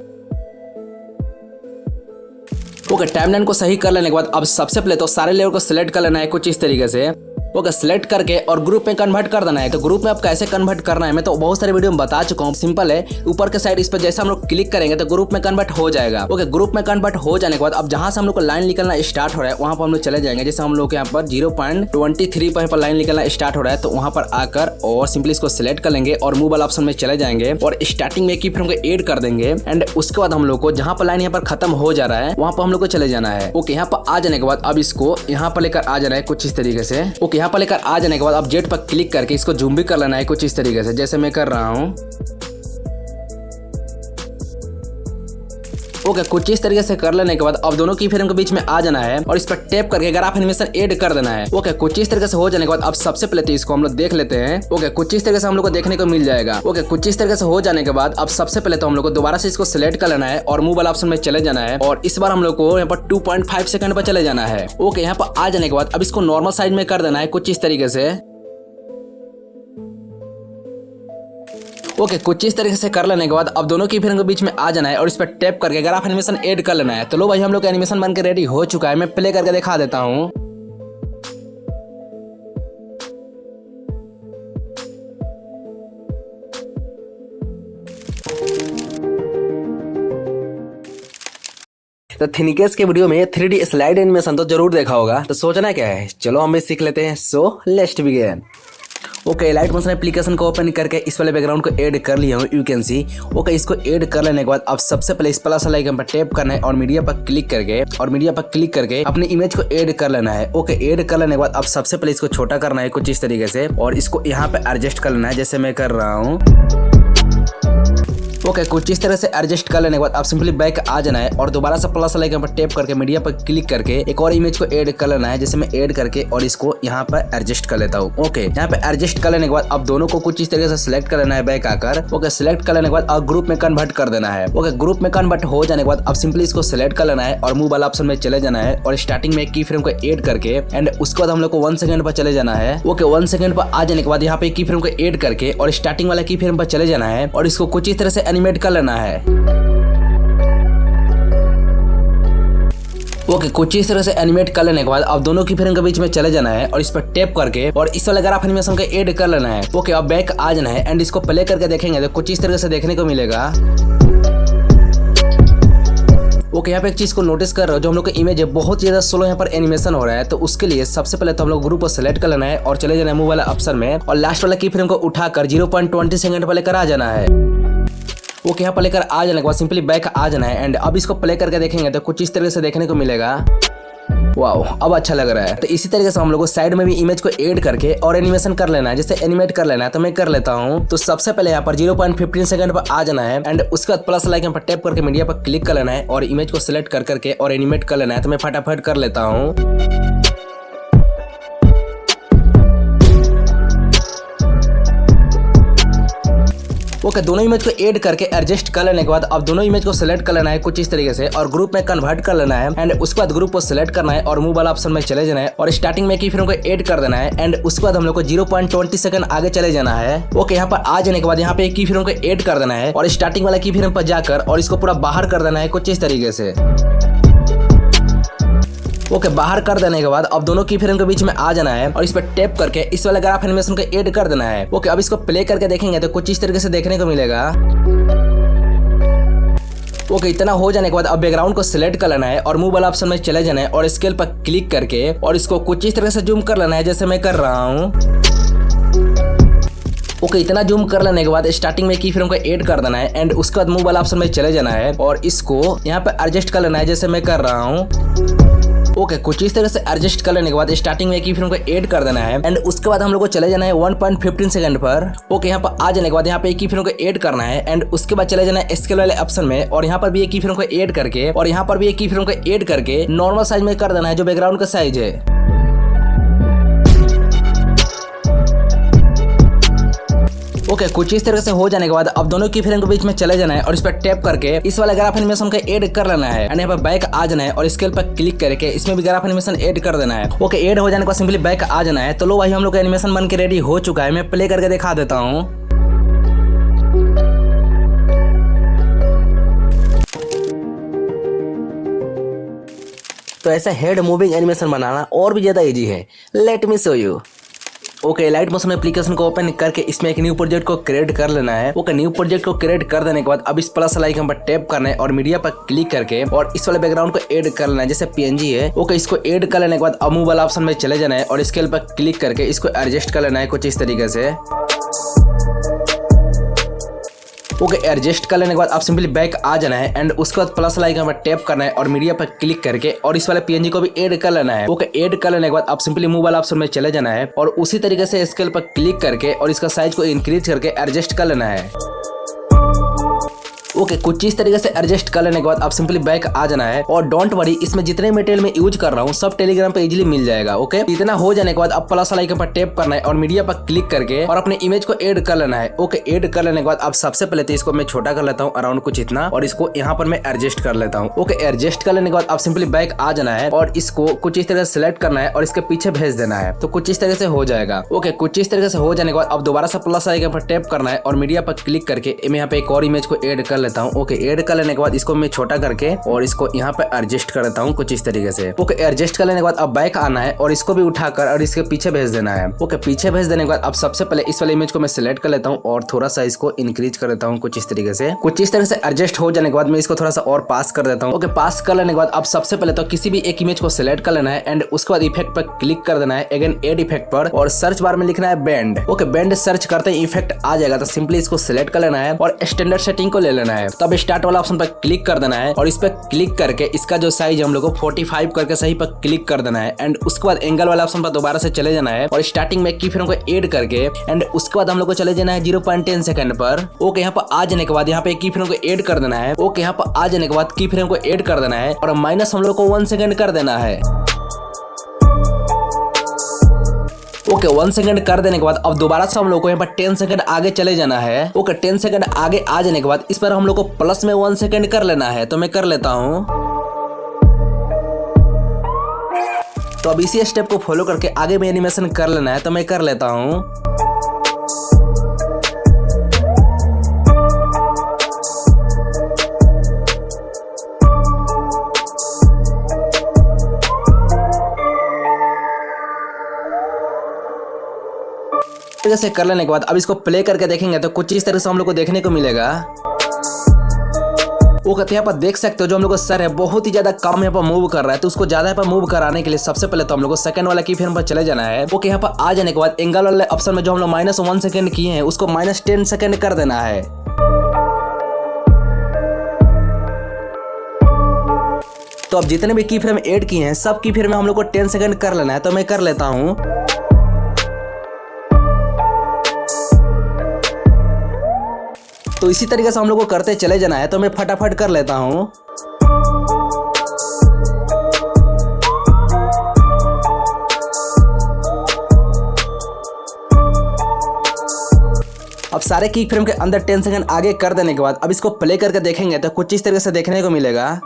ओके, टाइमलाइन को सही कर लेने के बाद अब सबसे पहले तो सारे लेयर को सिलेक्ट कर लेना है कुछ इस तरीके से। ओके, सिलेक्ट करके और ग्रुप में कन्वर्ट कर देना है। तो ग्रुप में आप कैसे कन्वर्ट करना है मैं तो बहुत सारे वीडियो में बता चुका हूँ, सिंपल है। ऊपर के साइड इस पर जैसे हम लोग क्लिक करेंगे तो ग्रुप में कन्वर्ट हो जाएगा। ओके, ग्रुप में कन्वर्ट हो जाने के बाद अब जहां से हम लोग को लाइन निकलना स्टार्ट हो रहा है वहां पर हम लोग चले जाएंगे। जैसे हम लोग यहाँ पर 0.23 पर लाइन निकलना स्टार्ट हो रहा है तो वहां पर आकर और सिंपली इसको सिलेक्ट कर लेंगे और मूव वाला ऑप्शन में चले जाएंगे और स्टार्टिंग में की फ्रेम को ऐड कर देंगे एंड उसके बाद हम लोग को जहां पर लाइन यहाँ पर खत्म हो जा रहा है वहां पर हम लोग को चले जाना है। ओके, यहाँ पर आ जाने के बाद अब इसको यहाँ पर लेकर आ जाना है कुछ इस तरीके से। ओके, यहाँ पर लेकर आ जाने के बाद अब जेट पर क्लिक करके इसको जूम भी कर लेना है कुछ इस तरीके से जैसे मैं कर रहा हूं। ओके, कुछ इस तरीके से कर लेने के बाद अब दोनों की फ्रेम के बीच में आ जाना है और इस पर टैप करके ग्राफ एनिमेशन ऐड कर देना है। ओके, कुछ इस तरीके से हो जाने के बाद अब सबसे पहले तो इसको हम लोग देख लेते हैं। ओके, कुछ इस तरीके से हम लोग को देखने को मिल जाएगा। ओके, कुछ इस तरीके से हो जाने के बाद अब सबसे पहले तो हम लोग को दोबारा से इसको सिलेक्ट कर लेना है और मूव वाला ऑप्शन में चले जाना है और इस बार हम लोग को यहाँ पर 2.5 सेकंड पर चले जाना है। ओके, यहाँ पर आ जाने के बाद अब इसको नॉर्मल साइज में कर देना है कुछ इस तरीके से। ओके, कुछ इस तरीके से कर लेने के बाद अब दोनों की फ्रेम के बीच में आ जाना है और इस पर टैप करके ग्राफ एनिमेशन ऐड कर लेना है। तो लो भाई, हम लोग का एनिमेशन बनकर रेडी हो चुका है। मैं प्ले करके दिखा देता हूँ। तो थिनिकेस के वीडियो में 3D स्लाइड एनिमेशन तो जरूर देखा होगा, तो सोचना क्या है, चलो हम भी सीख लेते हैं। So let's begin. Okay, light motion application को ओपन करके इस वाले बैकग्राउंड को ऐड कर लिया हूँ, यू कैन सी। ओके, इसको ऐड कर लेने के बाद अब सबसे पहले इस प्लस आइकन पर टैप करना है और मीडिया पर क्लिक करके अपनी इमेज को ऐड कर लेना है। ओके, ऐड कर लेने के बाद अब सबसे पहले इसको छोटा करना है कुछ इस तरीके से और इसको यहाँ पे एडजस्ट कर लेना है जैसे मैं कर रहा हूँ। ओके, कुछ इस तरह से एडजस्ट कर लेने के बाद आप सिंपली बैक आ जाना है और दोबारा से प्लस आइकन पर टैप करके मीडिया पर क्लिक करके एक और इमेज को ऐड कर लेना है। जैसे मैं ऐड करके और इसको यहाँ पर एडजस्ट कर लेता हूँ। ओके, यहाँ पे एडजस्ट कर लेने के बाद अब दोनों को कुछ इस तरीके से सिलेक्ट कर लेना है बैक आकर। ओके, सिलेक्ट कर लेने के बाद अब ग्रुप में कन्वर्ट कर देना है। ओके, ग्रुप में कन्वर्ट हो जाने के बाद अब सिंपली इसको सिलेक्ट कर लेना है और मूव वाला ऑप्शन में चले जाना है और स्टार्टिंग में की फ्रेम को ऐड करके एंड उसके बाद हम लोग को 1 सेकंड पर चले जाना है। ओके, 1 सेकंड पर आ जाने के बाद यहाँ पे की फ्रेम को ऐड करके और स्टार्टिंग वाला की फ्रेम पर चले जाना है और इसको कुछ इस तरह से एनिमेट कर लेना है। ओके, कुछ इस तरह से एनिमेट कर लेने के बाद अब दोनों की फ्रेम के बीच में चले जाना है और इस पर टैप करके और इस वाले ग्राफ एनिमेशन को ऐड कर लेना है। ओके, अब बैक आ जाना है एंड इसको प्ले करके देखेंगे तो कुछ इस तरह से देखने को मिलेगा। ओके, यहाँ पे एक चीज को नोटिस कर रहे हो, जो हम लोग का इमेज है बहुत ज्यादा स्लो यहाँ पर एनिमेशन हो रहा है। तो उसके लिए सबसे पहले तो हम लोग ग्रुप को सिलेक्ट कर लेना है और चले जाना है मूव वाला ऑप्शन में और लास्ट वाला की फ्रेम को उठाकर 0.20 सेकंड पर लेकर आ जाना है। ओके, यहाँ पर लेकर आ जाने के बाद सिंपली बैक आ जाना है एंड अब इसको प्ले करके देखेंगे तो कुछ इस तरह से देखने को मिलेगा। वाओ, अब अच्छा लग रहा है। तो इसी तरीके से हम लोग को साइड में भी इमेज को ऐड करके और एनिमेशन कर लेना है। जैसे एनिमेट कर लेना है तो मैं कर लेता हूँ। तो सबसे पहले यहाँ पर 0.15 सेकंड पर आ जाना है एंड उसके बाद प्लस आइकन पर टैप करके मीडिया पर क्लिक कर लेना है और इमेज को सिलेक्ट कर करके और एनिमेट कर लेना है। तो मैं फटाफट कर लेता हूँ। ओके, दोनों इमेज को ऐड करके एडजस्ट कर लेने के बाद अब दोनों इमेज को सिलेक्ट कर लेना है कुछ इस तरीके से और ग्रुप में कन्वर्ट कर लेना है एंड उसके बाद ग्रुप को सिलेक्ट करना है और मूव वाला ऑप्शन में चले जाना है और स्टार्टिंग में की फ्रेम को ऐड कर देना है एंड उसके बाद हम लोग को 0.20 सेकंड आगे चले जाना है। ओके, यहाँ पर आ जाने के बाद यहाँ पे की फ्रेम को ऐड कर देना है और स्टार्टिंग वाला की फ्रेम पर जाकर और इसको पूरा बाहर कर देना है कुछ इस तरीके से। ओके, बाहर कर देने के बाद अब दोनों की फ्रेम के बीच में आ जाना है और इस पर टैप करके इस वाले ग्राफ एनिमेशन को ऐड कर देना है। ओके, अब इसको प्ले करके देखेंगे तो कुछ इस तरीके से देखने को मिलेगा। ओके, इतना हो जाने के बाद अब बैकग्राउंड को सिलेक्ट कर लेना है और मूव वाला ऑप्शन में चले जाना है और स्केल पर क्लिक करके और इसको कुछ इस तरह से जूम कर लेना है जैसे मैं कर रहा हूँ। ओके, इतना जूम कर लेने के बाद स्टार्टिंग में की फ्रेम को ऐड कर देना है एंड उसके बाद मूव वाला ऑप्शन में चले जाना है और इसको यहाँ पे एडजस्ट कर लेना है जैसे मैं कर रहा हूँ। ओके, कुछ इस तरह से एडजस्ट कर लेने के बाद स्टार्टिंग में की फ्रेम को ऐड कर देना है एंड उसके बाद हम लोग को चले जाना है 1.15 सेकंड पर। ओके, यहाँ पर आ जाने के बाद यहाँ पे एक की फ्रेम को ऐड करना है एंड उसके बाद चले जाना है स्केल वाले ऑप्शन में और यहाँ पर भी एक की फ्रेम को ऐड करके और यहाँ पर भी एक की फ्रेम को ऐड करके नॉर्मल साइज में कर देना है जो बैकग्राउंड का साइज है। ओके, कुछ इस तरह से हो जाने के बाद अब दोनों की फ्रेम के बीच में चले जाना है और इस पर टैप करके इस वाले ग्राफ एनिमेशन को ऐड कर लेना है एंड यहाँ पर बैक आ जाना है और स्केल पर क्लिक करके इसमें भी ग्राफ एनिमेशन ऐड कर देना है। ओके, ऐड हो जाने के बाद सिंपली बैक आ जाना है। तो लो भाई, हम लोग का एनिमेशन बन के रेडी हो चुका है। मैं प्ले करके दिखा देता हूँ। तो ऐसा हेड मूविंग एनिमेशन बनाना और भी ज्यादा इजी है। Let me show you. Okay, light motion application को ओपन करके इसमें एक न्यू प्रोजेक्ट को क्रिएट कर लेना है। ओके, न्यू प्रोजेक्ट को क्रिएट कर देने के बाद अब इस प्लस आइकन पर टैप करना है और मीडिया पर क्लिक करके और इस वाले बैकग्राउंड को ऐड कर लेना है जैसे पीएनजी है। ओके, इसको ऐड कर लेने के बाद अब मूव वाला ऑप्शन में चले जाना है और स्केल पर क्लिक करके इसको एडजस्ट कर लेना है कुछ इस तरीके से। ओके, एडजस्ट कर लेने के बाद आप सिंपली बैक आ जाना है एंड उसके बाद प्लस आइकन पर टैप करना है और मीडिया पर क्लिक करके और इस वाले पीएनजी को भी ऐड कर लेना है। ओके, ऐड कर लेने के बाद आप सिंपली मूव वाला ऑप्शन में चले जाना है और उसी तरीके से स्केल पर क्लिक करके और इसका साइज को इंक्रीज करके एडजस्ट कर लेना है। ओके, कुछ इस तरीके से एडजस्ट कर लेने के बाद आप सिंपली बैक आ जाना है और डोंट वरी, इसमें जितने मटेरियल में यूज कर रहा हूँ सब टेलीग्राम पे इजीली मिल जाएगा। ओके, इतना हो जाने के बाद अब प्लस आइकन पर टैप करना है और मीडिया पर क्लिक करके और अपने इमेज को ऐड कर लेना है। ओके, ऐड कर लेने के बाद अब सबसे पहले तो इसको मैं छोटा कर लेता हूँ अराउंड कुछ इतना और इसको यहाँ पर मैं एडजस्ट कर लेता हूँ। ओके, एडजस्ट कर लेने के बाद आप सिंपली बैक आ जाना है और इसको कुछ इस तरह से सिलेक्ट करना है और इसके पीछे भेज देना है। तो कुछ इस तरह से हो जाएगा। ओके, कुछ इस तरीके से हो जाने के बाद अब दोबारा से प्लस आइकन पर टैप करना है और मीडिया पर क्लिक करके मैं यहाँ पे एक और इमेज को ऐड कर लेता हूँ। ओके, ऐड कर लेने के बाद इसको मैं छोटा करके और इसको यहाँ पे एडजस्ट कर देता हूँ कुछ इस तरीके से। ओके, एडजस्ट कर लेने के बाद अब बैक आना है और इसको भी उठाकर और इसके पीछे भेज देना है। ओके, पीछे भेज देने के बाद अब सबसे पहले इस वाले इमेज को मैं सिलेक्ट कर लेता हूँ और थोड़ा सा इसको इंक्रीज कर देता हूँ कुछ इस तरीके से। कुछ इस तरह से एडजस्ट हो जाने के बाद मैं इसको थोड़ा सा और पास कर देता हूँ। ओके, पास कर लेने के बाद अब सबसे पहले तो किसी भी एक इमेज को सिलेक्ट कर लेना है एंड उसके बाद इफेक्ट पर क्लिक कर देना है, अगेन एड इफेक्ट पर और सर्च बार में लिखना है बैंड। ओके, बैंड सर्च करते ही इफेक्ट आ जाएगा। तो सिंपली इसको सिलेक्ट कर लेना है और स्टैंडर्ड सेटिंग को ले लेना है। तब स्टार्ट वाला ऑप्शन पर क्लिक कर देना है और इस पर क्लिक करके इसका जो साइज हम लोग को 45 करके सही पर क्लिक कर देना है। एंड उसके बाद एंगल वाला ऑप्शन पर दोबारा से चले जाना है और स्टार्टिंग में की फ्रेम को ऐड करके एंड उसके बाद हम लोग को चले जाना है 0.10 सेकंड पर। ओके, यहाँ पर आ जाने के बाद यहाँ पे की फ्रेम को ऐड कर देना है। ओके, यहाँ पर आ जाने के बाद की फ्रेम को ऐड कर देना है और माइनस हम लोग को 1 सेकंड कर देना है। ओके, 1 सेकंड कर देने के बाद अब दोबारा से हम लोग को यहाँ पर 10 सेकंड आगे चले जाना है। ओके, 10 सेकंड आगे आ जाने के बाद इस पर हम लोग को प्लस में 1 सेकंड कर लेना है। तो मैं कर लेता हूँ। तो अब इसी स्टेप को फॉलो करके आगे में एनिमेशन कर लेना है। तो मैं कर लेता हूँ। से कर लेने के बाद अब इसको प्ले करके देखेंगे तो कुछ इस तरह से हम लोग को देखने को मिलेगा। वो कहते हैं यहाँ पर देख सकते हो जो हम लोग का सर है बहुत ही ज्यादा कम यहाँ पर मूव कर रहा है। तो उसको ज्यादा यहाँ पर मूव कराने के लिए सबसे पहले तो हम लोग को सेकंड वाला की फ्रेम पर चले जाना है। ओके, यहाँ पर आ जाने के बाद एंगल वाले ऑप्शन में जो हम लोग -1 सेकंड किए हैं उसको -10 सेकंड कर देना है। तो अब जितने भी की फ्रेम ऐड किए हैं सब की फ्रेम में हम लोग को 10 सेकंड कर लेना है। तो मैं कर लेता हूँ। तो इसी तरीके से हम लोग को करते चले जाना है। तो मैं फटाफट कर लेता हूं। अब सारे की फ्रेम के अंदर 10 सेकंड आगे कर देने के बाद अब इसको प्ले करके देखेंगे तो कुछ इस तरीके से देखने को मिलेगा।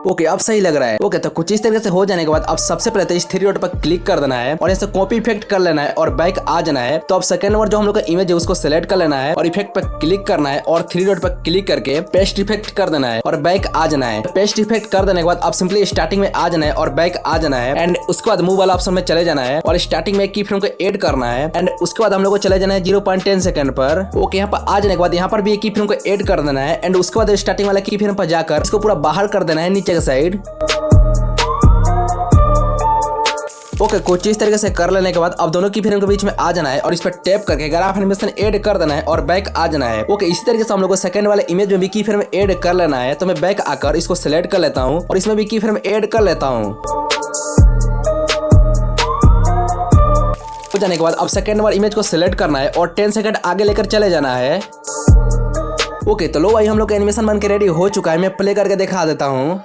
ओके, अब सही लग रहा है। ओके, तो कुछ इस तरीके से हो जाने के बाद अब सबसे पहले तो इस 3 डॉट पर क्लिक कर देना है और ऐसे कॉपी इफेक्ट कर लेना है और बैक आ जाना है। तो अब सेकंड नंबर जो हम लोग का इमेज है उसको सिलेक्ट कर लेना है और इफेक्ट पर क्लिक करना है और 3 डॉट पर क्लिक करके पेस्ट इफेक्ट कर देना है और बैक आ जाना है। पेस्ट इफेक्ट कर देने के बाद अब सिंपली स्टार्टिंग में आ जाना है और बैक आ जाना है। एंड उसके बाद मूव वाला ऑप्शन में चले जाना है और स्टार्टिंग में की फ्रेम को ऐड करना है। एंड उसके बाद हम लोग को चले जाना है 0.10 सेकंड पर। ओके, यहाँ पर आ जाने के बाद यहाँ पर भी की फ्रेम को ऐड कर देना है। एंड उसके बाद स्टार्टिंग वाला की फ्रेम पर जाकर इसको पूरा बाहर कर देना है नीचे के साइड। ओके, कुछ इस तरीके से कर लेने के बाद अब दोनों की फ्रेम के बीच में आ जाना है और इस पर टैप करके ग्राफ एनिमेशन ऐड कर देना है और बैक आ जाना है। ओके, इसी तरीके से हम लोग को सेकंड वाले इमेज में भी की फ्रेम ऐड कर लेना है। तो मैं बैक आकर इसको सिलेक्ट कर लेता हूं और इसमें भी की फ्रेम ऐड कर लेता हूं। हो जाने के बाद अब सेकंड वाले इमेज को सिलेक्ट करना है और 10 सेकंड आगे लेकर चले जाना है। ओके, तो लो भाई हम लोग का एनिमेशन बन के रेडी हो चुका है। मैं प्ले करके दिखा देता हूँ।